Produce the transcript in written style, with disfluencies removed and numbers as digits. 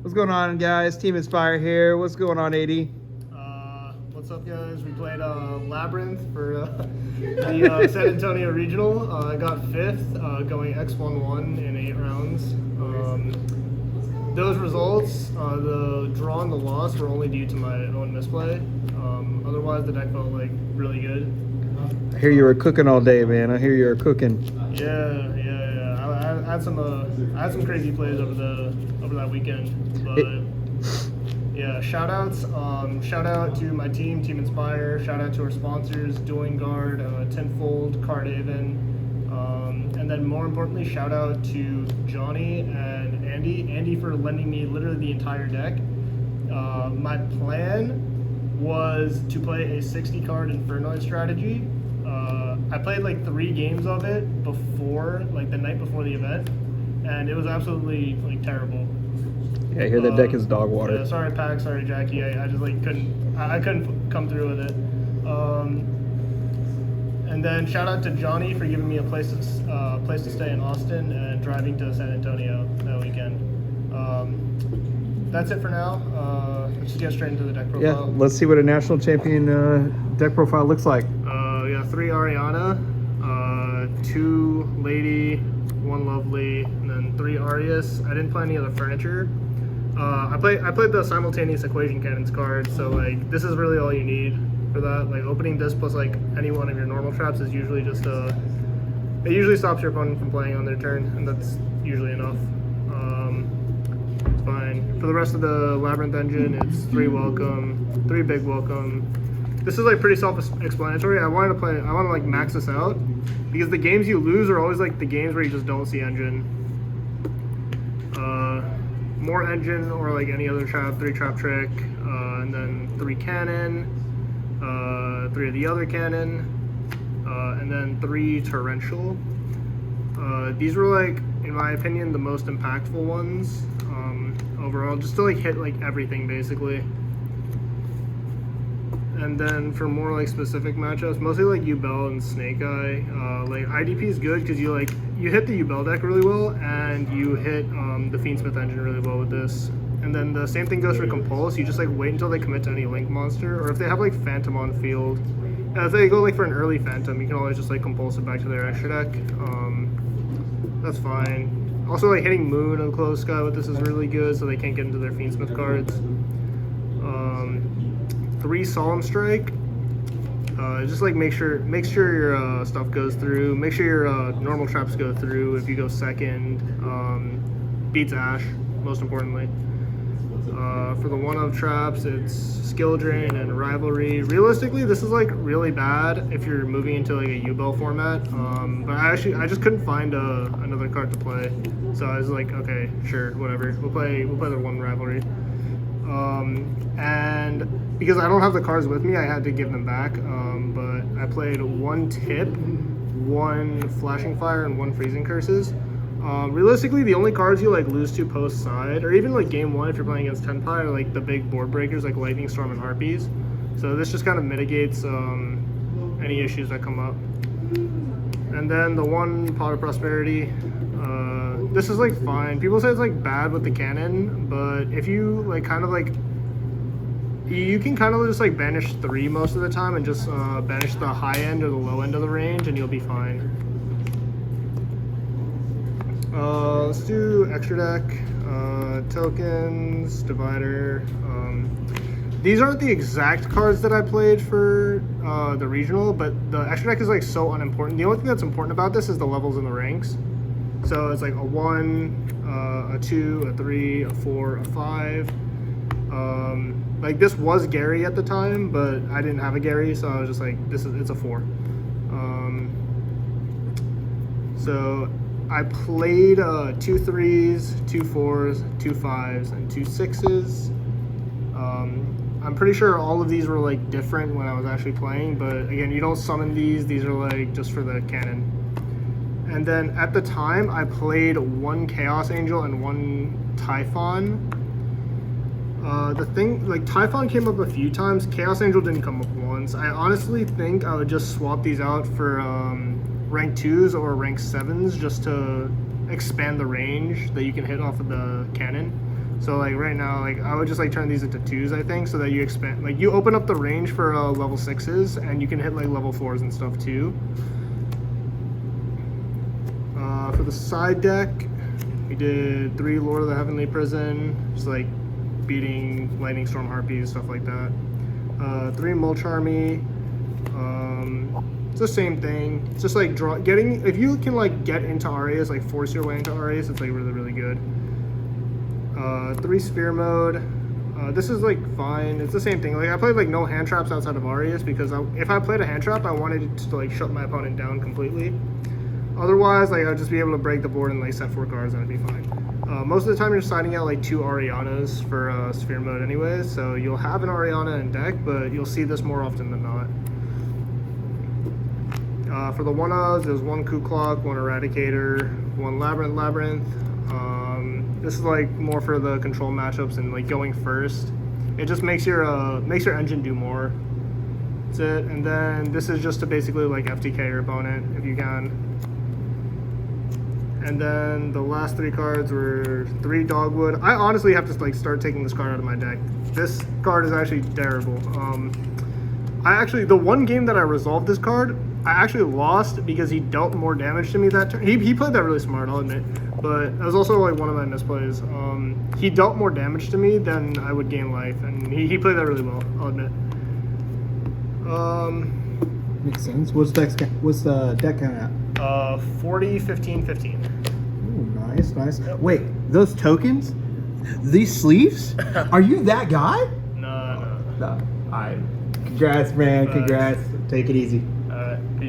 What's going on, guys? Team Inspire here. What's going on, AD? What's up, guys? We played Labyrinth for the San Antonio Regional. I got 5th, going X1-1 in 8 rounds. Those results, the draw and the loss, were only due to my own misplay. Otherwise, the deck felt like really good. I hear you were cooking all day, man. I hear you were cooking. Yeah. I had some crazy plays over that weekend, but yeah. Shout out to my team, Team Inspire. Shout out to our sponsors, Doing Guard, Tenfold, Cardhaven, and then more importantly, shout out to Johnny and Andy. Andy for lending me literally the entire deck. My plan was to play a 60 card Infernoid strategy. I played like 3 games of it before, like the night before the event, and it was absolutely like terrible. Yeah, I hear that deck is dog water. Yeah, sorry, Pac. Sorry, Jackie. I just like couldn't come through with it. And then shout out to Johnny for giving me a place to stay in Austin and driving to San Antonio that weekend. That's it for now. Let's just get straight into the deck profile. Yeah, let's see what a national champion deck profile looks like. We got 3 Ariana, 2 Lady, 1 Lovely, and then 3 Arias. I didn't play any other furniture. I played the simultaneous equation cannons card, so like this is really all you need for that. Like opening this plus like any one of your normal traps is usually just it usually stops your opponent from playing on their turn, and that's usually enough. It's fine. For the rest of the Labyrinth engine, it's 3 welcome, 3 big welcome. This is like pretty self-explanatory. I want to like max this out because the games you lose are always like the games where you just don't see engine. More engine or like any other trap, 3 trap trick, and then 3 cannon, 3 of the other cannon, and then 3 torrential. These were like, in my opinion, the most impactful ones overall, just to like hit like everything basically. And then for more like specific matchups, mostly like Ubel and Snake Eye. Like IDP is good because you hit the Ubel deck really well, and you hit the Fiendsmith engine really well with this. And then the same thing goes for Compulse. You just like wait until they commit to any Link monster, or if they have like Phantom on field. And if they go like for an early Phantom, you can always just like Compulse it back to their extra deck. That's fine. Also like hitting Moon and Close Sky with this is really good, so they can't get into their Fiendsmith cards. 3 Solemn Strike. Just like make sure your stuff goes through. Make sure your normal traps go through. If you go second, beats Ash, most importantly. For the 1-of traps, it's Skill Drain and Rivalry. Realistically, this is like really bad if you're moving into like a Ubel format. But I just couldn't find another card to play, so I was like, okay, sure, whatever. We'll play the 1 Rivalry. And because I don't have the cards with me, I had to give them back. But I played 1 Tip, 1 Flashing Fire, and 1 Freezing Curses. Realistically, the only cards you like lose to post side, or even like game 1 if you're playing against Tenpai, are like the big board breakers like Lightning Storm and Harpies. So this just kind of mitigates any issues that come up. And then the 1 Pot of Prosperity. This is like fine. People say it's like bad with the cannon, but if you like kind of like, you can kind of just like banish 3 most of the time and just banish the high end or the low end of the range, and you'll be fine. Let's do extra deck, tokens, divider. These aren't the exact cards that I played for the regional, but the extra deck is like so unimportant. The only thing that's important about this is the levels in the ranks. So it's like a 1, a 2, a 3, a 4, a 5. Like this was Gary at the time, but I didn't have a Gary, so I was just like, it's a 4. So I played 2 3s, 2 4s, 2 5s, and 2 6s. I'm pretty sure all of these were like different when I was actually playing, but again, you don't summon these. These are like just for the cannon. And then at the time, I played 1 Chaos Angel and 1 Typhon. The thing, like Typhon came up a few times. Chaos Angel didn't come up once. I honestly think I would just swap these out for rank 2s or rank 7s just to expand the range that you can hit off of the cannon. So like right now, like I would just like turn these into 2s, I think, so that you expand, like you open up the range for level 6s, and you can hit like level 4s and stuff too. For the side deck, we did 3 Lord of the Heavenly Prison, just like beating Lightning Storm Harpies, stuff like that. 3 Mulch Army. It's the same thing. It's just like getting, if you can like get into Arias, like force your way into Arias, it's like really, really good. 3 Sphere Mode. This is like fine. It's the same thing. Like I played like no hand traps outside of Arias because if I played a hand trap, I wanted it to like shut my opponent down completely. Otherwise, like I'd just be able to break the board and like set 4 cards and it'd be fine. Most of the time, you're siding out like 2 Arianas for Sphere Mode anyways, so you'll have an Ariana in deck, but you'll see this more often than not. For the 1-ofs, there's 1 Kuklok, 1 Eradicator, 1 Labrynth. This is like more for the control matchups and like going first. It just makes your engine do more. That's it. And then this is just to basically like FTK your opponent if you can. And then the last 3 cards were 3 Dogwood. I honestly have to like start taking this card out of my deck. This card is actually terrible. The one game that I resolved this card, I actually lost because he dealt more damage to me that turn. He played that really smart, I'll admit. But that was also like one of my misplays. He dealt more damage to me than I would gain life, and he played that really well, I'll admit. Makes sense. What's the deck count at? 40, 15, 15. Ooh, nice. Yep. Wait, those tokens? These sleeves? Are you that guy? No. No. Alright. Congrats, man. Congrats. Take it easy.